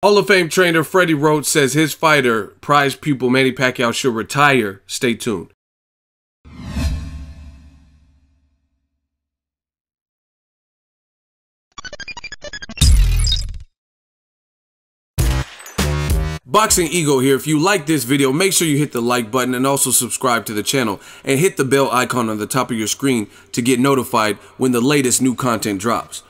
Hall of Fame trainer Freddie Roach says his fighter, prize pupil Manny Pacquiao, should retire. Stay tuned. Boxingego here. If you like this video, make sure you hit the like button and also subscribe to the channel and hit the bell icon on the top of your screen to get notified when the latest new content drops.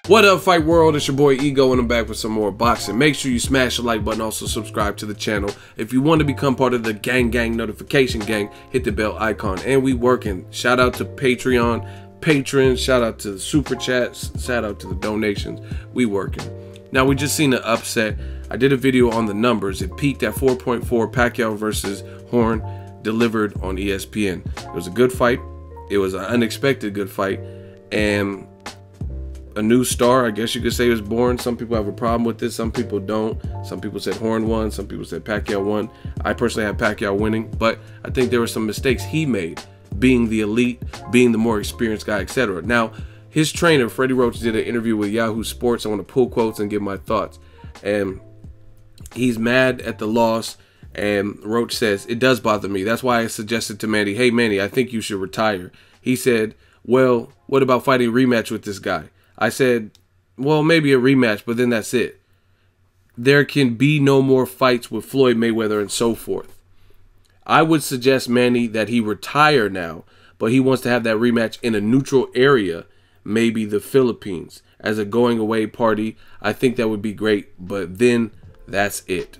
What up, fight world? It's your boy Ego and I'm back with some more boxing. Make sure you smash the like button, also subscribe to the channel. If you want to become part of the gang notification gang, hit the bell icon. And we working. Shout out to Patreon patrons, shout out to the super chats, shout out to the donations. We working. Now, we just seen an upset. I did a video on the numbers. It peaked at 4.4, Pacquiao versus Horn, delivered on ESPN. It was a good fight. It was an unexpected good fight. And a new star, I guess you could say, was born. Some people have a problem with this. Some people don't. Some people said Horn won. Some people said Pacquiao won. I personally had Pacquiao winning. But I think there were some mistakes he made, being the elite, being the more experienced guy, etc. Now, his trainer, Freddie Roach, did an interview with Yahoo Sports. I want to pull quotes and give my thoughts. And he's mad at the loss. And Roach says, it does bother me. That's why I suggested to Manny, hey, Manny, I think you should retire. He said, well, what about fighting a rematch with this guy? I said, well, maybe a rematch, but then that's it. There can be no more fights with Floyd Mayweather and so forth. I would suggest Manny that he retire now, but he wants to have that rematch in a neutral area, maybe the Philippines, as a going away party. I think that would be great, but then that's it,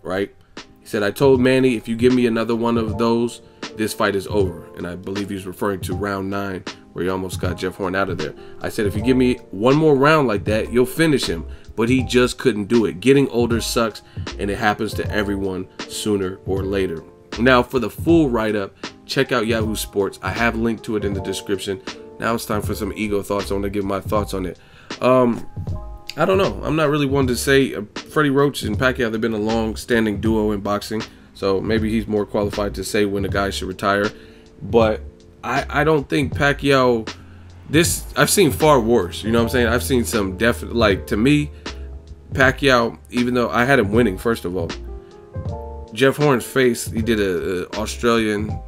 right? He said, I told Manny, if you give me another one of those, this fight is over. And I believe he's referring to round 9, where he almost got Jeff Horn out of there. I said, if you give me one more round like that, you'll finish him. But he just couldn't do it. Getting older sucks, and it happens to everyone sooner or later. Now, for the full write-up, check out Yahoo Sports. I have linked to it in the description. Now it's time for some ego thoughts. I want to give my thoughts on it. I don't know. I'm not really one to say. Freddie Roach and Pacquiao, they've been a long-standing duo in boxing. So maybe he's more qualified to say when a guy should retire. But I don't think Pacquiao, I've seen far worse. You know what I'm saying? I've seen some definite, like, to me, Pacquiao, even though I had him winning, first of all, Jeff Horn's face, he did a Australian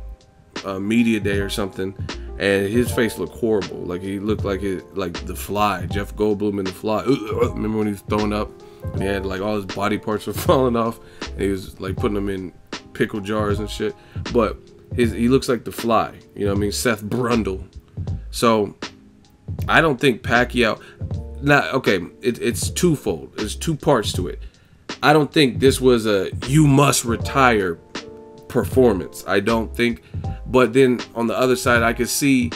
media day or something, and his face looked horrible. Like, he looked like the Fly, Jeff Goldblum in the Fly. Remember when he was throwing up and he had like all his body parts were falling off and he was like putting them in pickle jars and shit. But he looks like the Fly, you know what I mean? Seth Brundle. So I don't think Pacquiao, it's twofold. There's two parts to it. I don't think this was a you must retire performance. I don't think. But then on the other side, I could see,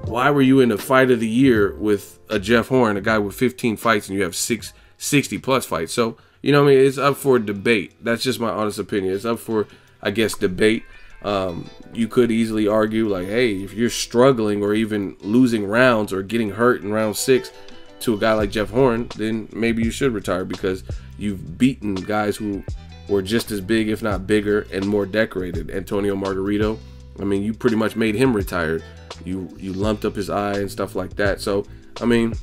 why were you in a fight of the year with a Jeff Horn, a guy with 15 fights, and you have 60 plus fights? So, you know what I mean? It's up for debate. That's just my honest opinion. It's up for, I guess, debate. You could easily argue like, hey, if you're struggling or even losing rounds or getting hurt in round 6 to a guy like Jeff Horn, then maybe you should retire because you've beaten guys who were just as big, if not bigger, and more decorated. Antonio Margarito, I mean, you pretty much made him retired. You lumped up his eye and stuff like that. So, I mean,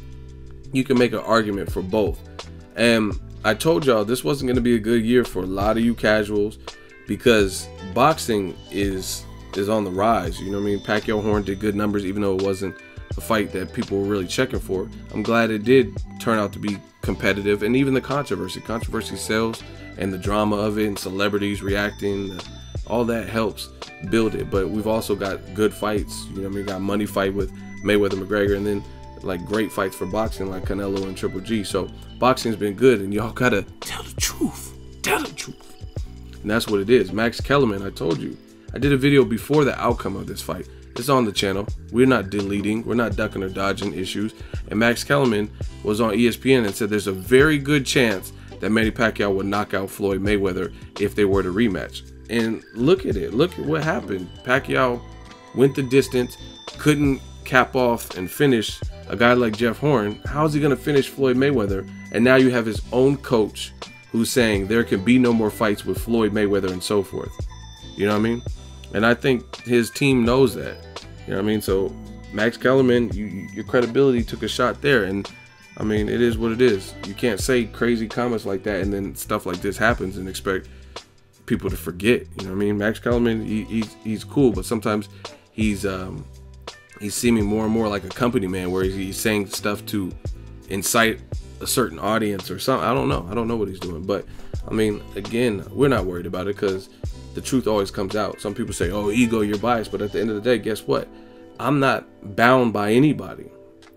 you can make an argument for both. And I told y'all this wasn't going to be a good year for a lot of you casuals because boxing is on the rise. You know what I mean? Pacquiao Horn did good numbers, even though it wasn't a fight that people were really checking for. I'm glad it did turn out to be competitive, and even the controversy sells, and the drama of it and celebrities reacting, all that helps build it. But we've also got good fights, you know what I mean? Got money fight with Mayweather McGregor, and then like great fights for boxing like Canelo and Triple G. So boxing's been good, and y'all gotta tell the truth. And that's what it is. Max Kellerman, I told you, I did a video before the outcome of this fight. It's on the channel. We're not deleting, we're not ducking or dodging issues. And Max Kellerman was on ESPN and said there's a very good chance that Manny Pacquiao would knock out Floyd Mayweather if they were to rematch. And look at it. Look at what happened. Pacquiao went the distance, couldn't cap off and finish a guy like Jeff Horn. How's he going to finish Floyd Mayweather? And now you have his own coach who's saying there can be no more fights with Floyd Mayweather and so forth. You know what I mean? And I think his team knows that. You know what I mean? So Max Kellerman, your credibility took a shot there. And I mean, it is what it is. You can't say crazy comments like that and then stuff like this happens and expect people to forget. You know what I mean? Max Kellerman, he's cool, but sometimes he's seeming more and more like a company man, where he's saying stuff to incite a certain audience or something. I don't know what he's doing, but I mean, again, we're not worried about it because the truth always comes out. Some people say, oh, ego, you're biased, but at the end of the day, guess what? I'm not bound by anybody.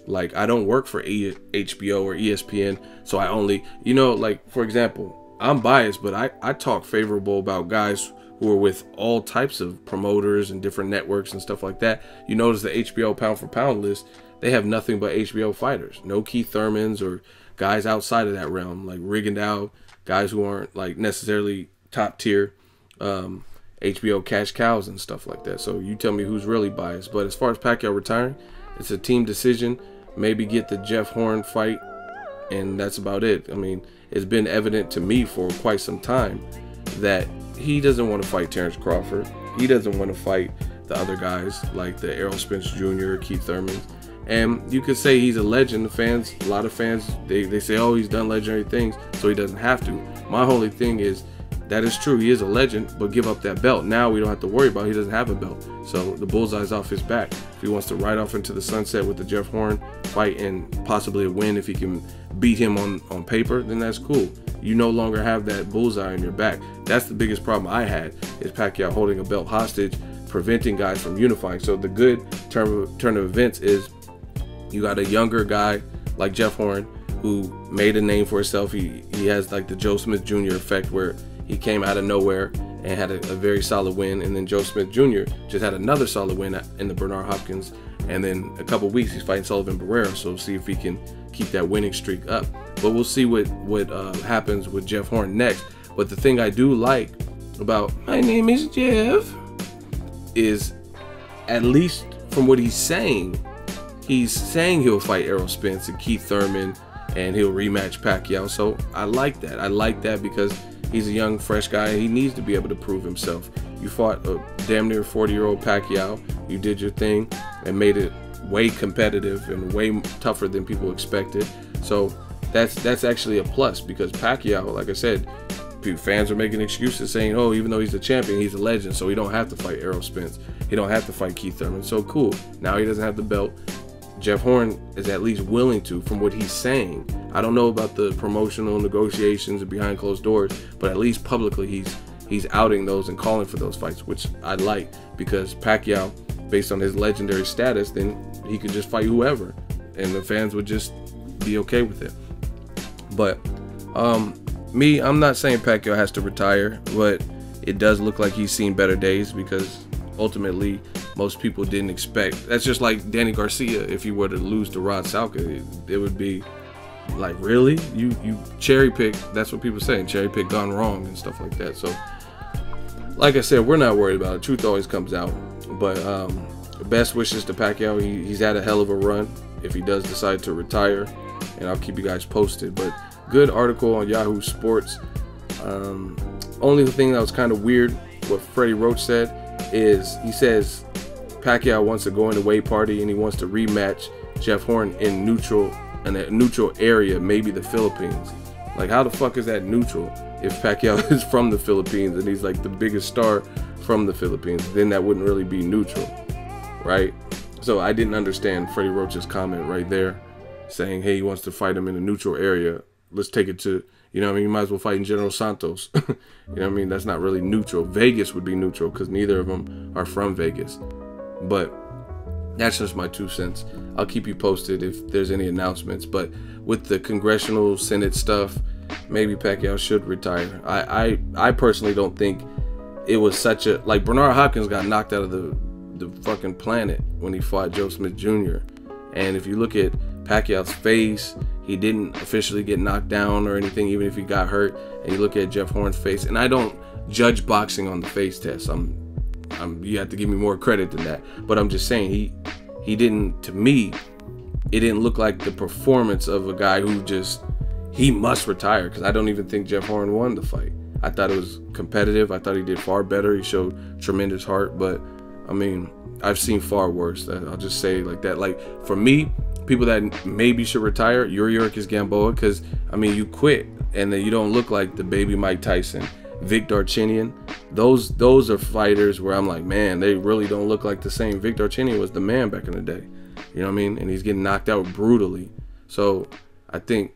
Like, I don't work for HBO or ESPN, so I only, you know, like, for example, I'm biased, but I talk favorable about guys who are with all types of promoters and different networks and stuff like that. You notice the HBO pound for pound list, they have nothing but HBO fighters. No Keith Thurmans or guys outside of that realm, like Rigondeaux, guys who aren't like necessarily top tier HBO cash cows and stuff like that. So you tell me who's really biased. But as far as Pacquiao retiring, it's a team decision. Maybe get the Jeff Horn fight, and that's about it. I mean, it's been evident to me for quite some time that he doesn't want to fight Terrence Crawford. He doesn't want to fight the other guys like the Errol Spence Jr., Keith Thurman. And you could say he's a legend. The fans, a lot of fans, they say, oh, he's done legendary things, so he doesn't have to. My only thing is, that is true, he is a legend, but give up that belt. Now we don't have to worry about it. He doesn't have a belt. So the bullseye's off his back. If he wants to ride off into the sunset with the Jeff Horn fight and possibly a win, if he can beat him on paper, then that's cool. You no longer have that bullseye on your back. That's the biggest problem I had, is Pacquiao holding a belt hostage, preventing guys from unifying. So the good turn of events is you got a younger guy like Jeff Horn who made a name for himself. He has like the Joe Smith Jr. effect, where he came out of nowhere and had a very solid win, and then Joe Smith Jr. just had another solid win in the Bernard Hopkins, and then a couple weeks he's fighting Sullivan Barrera. So see if he can keep that winning streak up. But we'll see what happens with Jeff Horn next. But the thing I do like about "My name is Jeff" is, at least from what he's saying he'll fight Errol Spence and Keith Thurman, and he'll rematch Pacquiao. So I like that. I like that because he's a young, fresh guy. He needs to be able to prove himself. You fought a damn near 40-year-old Pacquiao. You did your thing and made it way competitive and way tougher than people expected. So that's actually a plus, because Pacquiao, like I said, fans are making excuses saying, oh, even though he's a champion, he's a legend, so he don't have to fight Errol Spence. He don't have to fight Keith Thurman. So cool. Now he doesn't have the belt. Jeff Horn is at least willing to, from what he's saying. I don't know about the promotional negotiations and behind closed doors, but at least publicly he's outing those and calling for those fights, which I like, because Pacquiao, based on his legendary status, then he could just fight whoever and the fans would just be okay with it. But I'm not saying Pacquiao has to retire, but it does look like he's seen better days, because ultimately most people didn't expect. That's just like Danny Garcia. If he were to lose to Rod Salka, it would be like, really? You cherry pick? That's what people say, cherry pick gone wrong and stuff like that. So like I said, we're not worried about it. Truth always comes out. But best wishes to Pacquiao. He's had a hell of a run if he does decide to retire, and I'll keep you guys posted. But good article on Yahoo Sports. Only thing that was kind of weird, what Freddie Roach said, is he says Pacquiao wants to go in the away party and he wants to rematch Jeff Horn in a neutral area, maybe the Philippines. Like, how the fuck is that neutral if Pacquiao is from the Philippines and he's like the biggest star from the Philippines? Then that wouldn't really be neutral, right? So I didn't understand Freddie Roach's comment right there, saying, hey, he wants to fight him in a neutral area. Let's take it to, you know what I mean, you might as well fight in General Santos. You know what I mean? That's not really neutral. Vegas would be neutral because neither of them are from Vegas. But that's just my 2 cents. I'll keep you posted if there's any announcements. But with the congressional Senate stuff, maybe Pacquiao should retire. I personally don't think it was such a, like, Bernard Hopkins got knocked out of the fucking planet when he fought Joe Smith Jr. And if you look at Pacquiao's face, he didn't officially get knocked down or anything, even if he got hurt. And you look at Jeff Horn's face, and I don't judge boxing on the face test. You have to give me more credit than that. But I'm just saying, he didn't, to me, it didn't look like the performance of a guy who just, he must retire, because I don't even think Jeff Horn won the fight. I thought it was competitive. I thought he did far better. He showed tremendous heart, but I mean, I've seen far worse. I'll just say it like that. Like, for me, people that maybe should retire, Yuriorkis Gamboa, because I mean, you quit and then you don't look like the baby Mike Tyson. Vic Darchinyan, those are fighters where I'm like, man, they really don't look like the same. Vic Darchinyan was the man back in the day, you know what I mean? And he's getting knocked out brutally. So I think,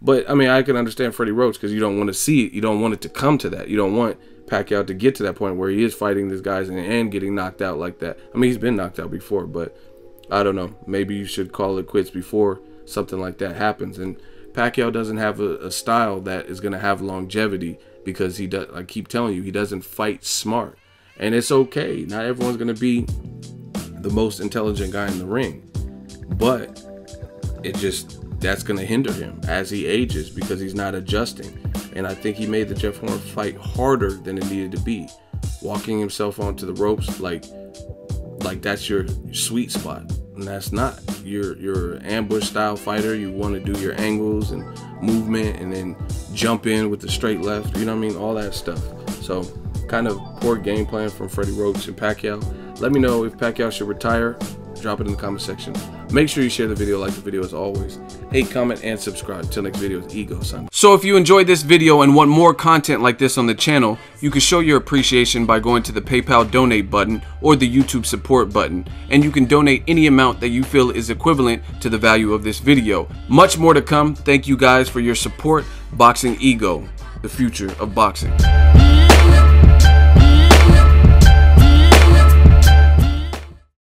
but I mean, I can understand Freddie Roach, because you don't want to see it. You don't want it to come to that. You don't want Pacquiao to get to that point where he is fighting these guys and getting knocked out like that. I mean, he's been knocked out before, but I don't know. Maybe you should call it quits before something like that happens. And Pacquiao doesn't have a style that is going to have longevity, because he does, I keep telling you, he doesn't fight smart. And it's okay. Not everyone's going to be the most intelligent guy in the ring. But it just, that's going to hinder him as he ages, because he's not adjusting. And I think he made the Jeff Horn fight harder than it needed to be. Walking himself onto the ropes like that's your sweet spot. And that's not. You're an ambush style fighter. You want to do your angles and movement and then jump in with the straight left. You know what I mean? All that stuff. So kind of poor game plan from Freddie Roach and Pacquiao. Let me know if Pacquiao should retire. Drop it in the comment section. Make sure you share the video, like the video as always. Hate, comment, and subscribe. Till next video, it's Ego, son. So if you enjoyed this video and want more content like this on the channel, you can show your appreciation by going to the PayPal donate button or the YouTube support button. And you can donate any amount that you feel is equivalent to the value of this video. Much more to come. Thank you guys for your support. Boxingego, the future of boxing.